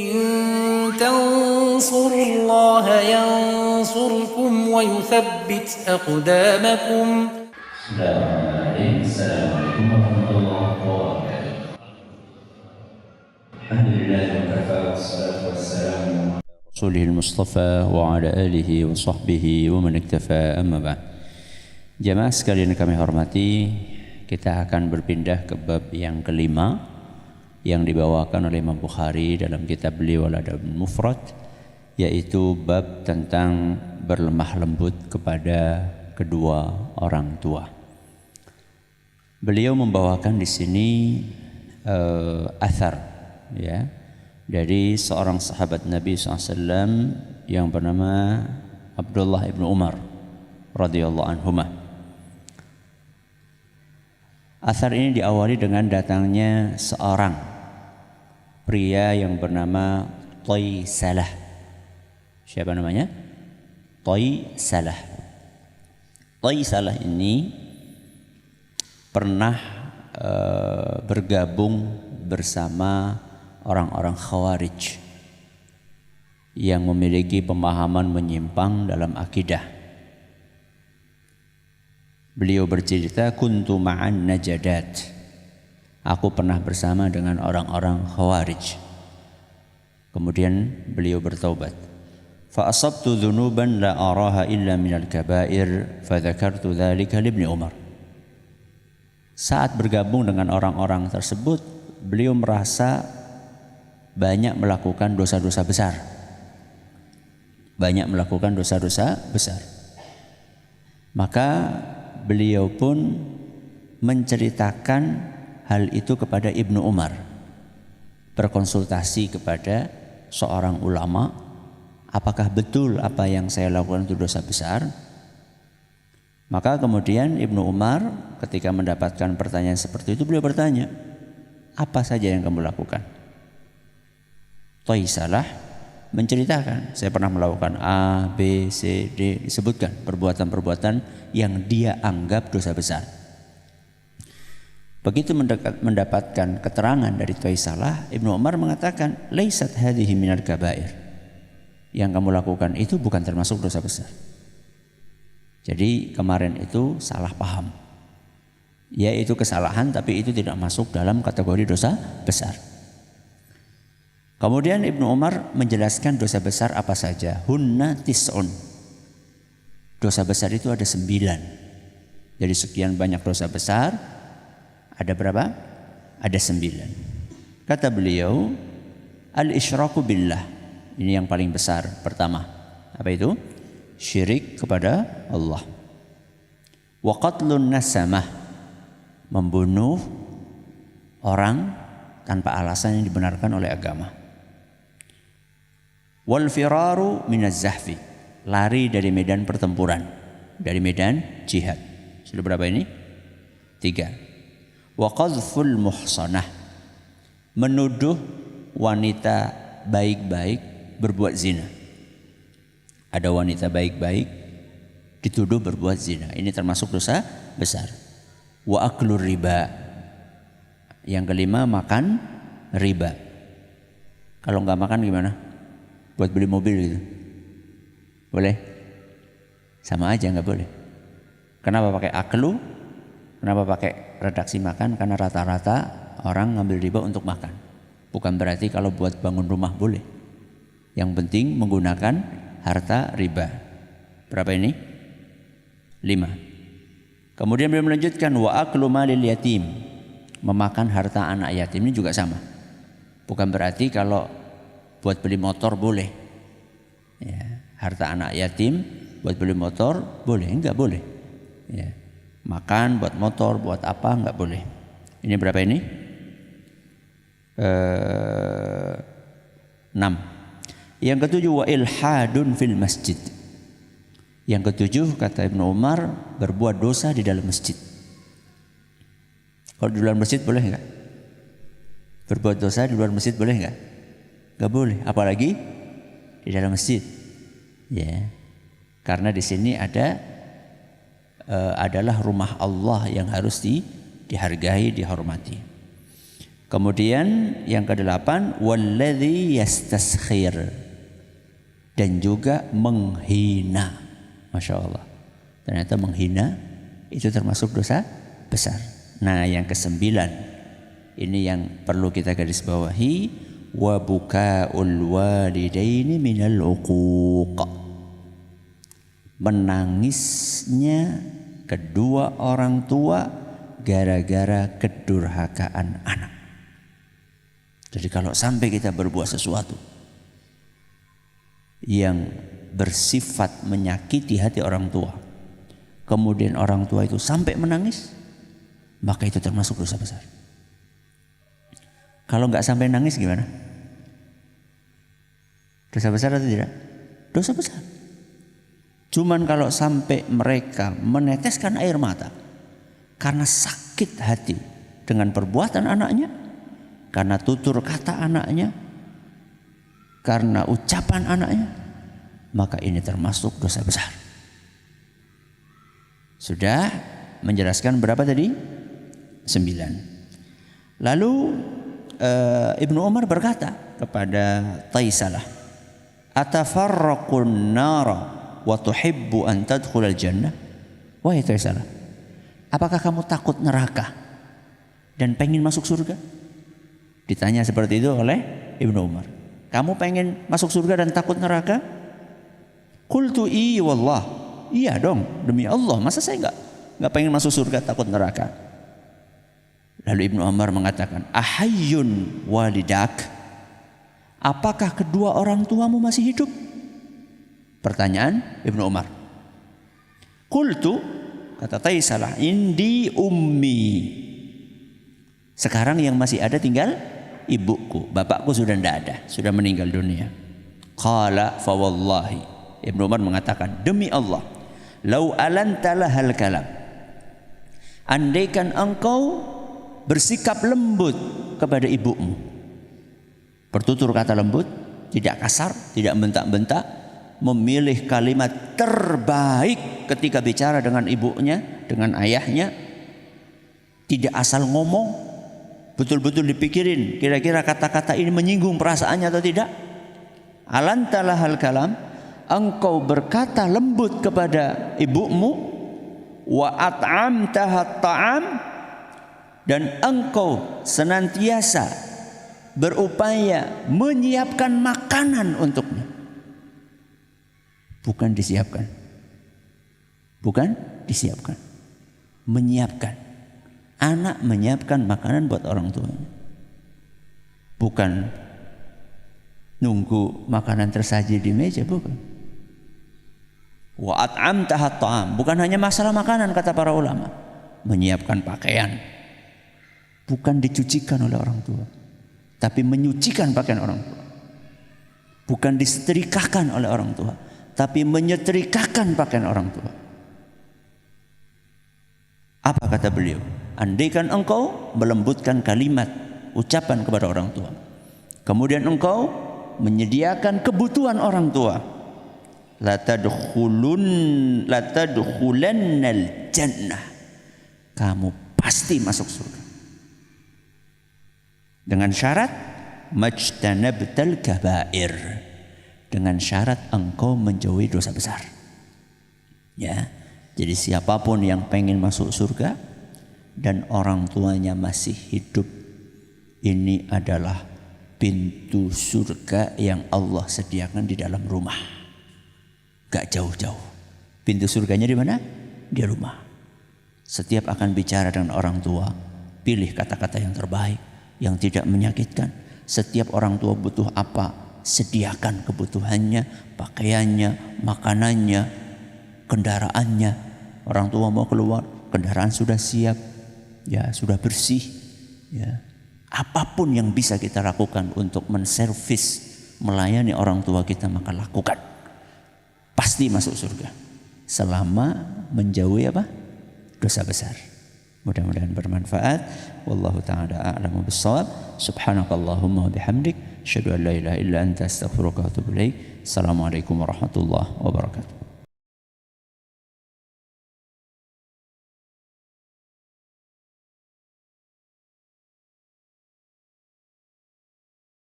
إن تنصروا الله ينصركم ويثبت أقدامكم. السلام عليكم ورحمة الله وبركاته. الحمد لله وكفى والصلاة والسلام على رسوله المصطفى وعلى آله وصحبه ومن اكتفى أما بعد. Jamaah sekalian kami hormati, kita akan berpindah ke bab yang kelima yang dibawakan oleh Imam Bukhari dalam kitab beliau Al-Adabul Mufrad, yaitu bab tentang berlemah lembut kepada kedua orang tua. Beliau membawakan di sini athar, ya, dari seorang sahabat Nabi SAW yang bernama Abdullah ibn Umar radhiyallahu anhuma. Athar ini diawali dengan datangnya seorang pria yang bernama Thaysalah. Siapa namanya? Thaysalah. Thaysalah ini pernah bergabung bersama orang-orang Khawarij yang memiliki pemahaman menyimpang dalam akidah. Beliau bercerita, kuntu ma'an najadat. Aku pernah bersama dengan orang-orang Khawarij. Kemudian beliau bertaubat. Fa asabtu dhunuban la araha illa minal kabair, fa dzakartu dzalika li Ibnu Umar. Saat bergabung dengan orang-orang tersebut, beliau merasa banyak melakukan dosa-dosa besar. Banyak melakukan dosa-dosa besar. Maka beliau pun menceritakan hal itu kepada Ibnu Umar, berkonsultasi kepada seorang ulama, apakah betul apa yang saya lakukan itu dosa besar? Maka kemudian Ibnu Umar ketika mendapatkan pertanyaan seperti itu, beliau bertanya, apa saja yang kamu lakukan? Thaysalah menceritakan, saya pernah melakukan A, B, C, D, disebutkan perbuatan-perbuatan yang dia anggap dosa besar. Begitu mendapatkan keterangan dari Thaysalah, Ibnu Umar mengatakan, laisat hadhihi minal kabair. Yang kamu lakukan itu bukan termasuk dosa besar. Jadi kemarin itu salah paham. Ya, itu kesalahan, tapi itu tidak masuk dalam kategori dosa besar. Kemudian Ibnu Umar menjelaskan dosa besar apa saja. Hunna tis'un. Dosa besar itu ada 9. Jadi sekian banyak dosa besar, ada berapa? Ada 9. Kata beliau, al-isyraku billah. Ini yang paling besar pertama. Apa itu? Syirik kepada Allah. Wa qatlun nasamah. Membunuh orang tanpa alasan yang dibenarkan oleh agama. Wal firaru minaz zahfi, lari dari medan pertempuran, dari medan jihad. Sudah berapa ini? 3. Wa qadhful muhsanah, menuduh wanita baik-baik berbuat zina. Ada wanita baik-baik dituduh berbuat zina. Ini termasuk dosa besar. Wa aklur riba. Yang kelima, makan riba. Kalau enggak makan gimana? Buat beli mobil gitu, boleh? Sama aja nggak boleh. Kenapa pakai aklu? Kenapa pakai redaksi makan? Karena rata-rata orang ngambil riba untuk makan. Bukan berarti kalau buat bangun rumah boleh. Yang penting menggunakan harta riba. Berapa ini? 5. Kemudian beliau melanjutkan, wa aklu malil yatim, memakan harta anak yatim. Ini juga sama. Bukan berarti kalau buat beli motor boleh, ya, harta anak yatim buat beli motor boleh, enggak boleh, ya. Makan buat motor, buat apa, enggak boleh. Ini berapa ini? 6. Yang ketujuh, wa ilhadun fil masjid. Yang ketujuh, kata Ibnu Umar, berbuat dosa di dalam masjid. Kalau di luar masjid boleh enggak? Berbuat dosa di luar masjid boleh enggak? Gak boleh, apalagi di dalam masjid, ya. Karena di sini adalah rumah Allah yang harus dihargai, dihormati. Kemudian yang ke-8, walladzi yastaskhir, dan juga menghina. Masya Allah, ternyata menghina itu termasuk dosa besar. Nah yang ke-9, ini yang perlu kita garis bawahi, wa bukaul walidaini minal uquq, menangisnya kedua orang tua gara-gara kedurhakaan anak. Jadi kalau sampai kita berbuat sesuatu yang bersifat menyakiti hati orang tua, kemudian orang tua itu sampai menangis, maka itu termasuk dosa besar. Kalau nggak sampai nangis gimana? Dosa besar atau tidak? Dosa besar. Cuman kalau sampai mereka meneteskan air mata karena sakit hati dengan perbuatan anaknya, karena tutur kata anaknya, karena ucapan anaknya, maka ini termasuk dosa besar. Sudah menjelaskan berapa tadi? 9. Lalu Ibnu Umar berkata kepada Taisalah, atafarraqun nara wa tuhibbu an tadkhulal jannah? Wahai Taisalah, apakah kamu takut neraka dan pengen masuk surga? Ditanya seperti itu oleh Ibnu Umar. Kamu pengen masuk surga dan takut neraka? Qultu iya wallah. Iya dong, demi Allah. Masa saya enggak pengen masuk surga takut neraka? Lalu Ibnu Umar mengatakan, ahayyun walidak? Apakah kedua orang tuamu masih hidup? Pertanyaan Ibnu Umar. Qultu, kata Taisalah, indi ummi. Sekarang yang masih ada tinggal ibuku, bapakku sudah tidak ada, sudah meninggal dunia. Qala fa wallahi, Ibnu Umar mengatakan, demi Allah, lau alanta lahal kalam, andaikan engkau bersikap lembut kepada ibumu, bertutur kata lembut, tidak kasar, tidak bentak-bentak, memilih kalimat terbaik ketika bicara dengan ibunya, dengan ayahnya, tidak asal ngomong, betul-betul dipikirin kira-kira kata-kata ini menyinggung perasaannya atau tidak. Alantalah hal kalam, engkau berkata lembut kepada ibumu, wa at'amtaha ta'am, dan engkau senantiasa berupaya menyiapkan makanan untuknya. Bukan disiapkan, bukan disiapkan, menyiapkan. Anak menyiapkan makanan buat orang tuanya, bukan nunggu makanan tersaji di meja, bukan. Wa at'amtaha ta'am, bukan hanya masalah makanan kata para ulama, menyiapkan pakaian, bukan dicucikan oleh orang tua, tapi menyucikan pakaian orang tua. Bukan disetrikakan oleh orang tua, tapi menyetrikakan pakaian orang tua. Apa kata beliau? Andaikan engkau melembutkan kalimat ucapan kepada orang tua, kemudian engkau menyediakan kebutuhan orang tua, la tadkhulannal jannah, kamu pasti masuk surga. Dengan syarat majtanabtal kabair, dengan syarat engkau menjauhi dosa besar. Ya, jadi siapapun yang pengen masuk surga dan orang tuanya masih hidup, ini adalah pintu surga yang Allah sediakan di dalam rumah. Gak jauh-jauh. Pintu surganya di mana? Di rumah. Setiap akan bicara dengan orang tua, pilih kata-kata yang terbaik, yang tidak menyakitkan. Setiap orang tua butuh apa, sediakan kebutuhannya, pakaiannya, makanannya, kendaraannya. Orang tua mau keluar, kendaraan sudah siap, ya sudah bersih, ya. Apapun yang bisa kita lakukan untuk menservis, melayani orang tua kita, maka lakukan. Pasti masuk surga. Selama menjauhi apa? Dosa besar. Mudah-mudahan bermanfaat. Wallahu ta'ala a'lamu bissawab. Subhanakallahumma wa bihamdik, asyhadu an la ilaha illa anta, astaghfiruka wa atubu ilaik. Assalamualaikum warahmatullahi wabarakatuh.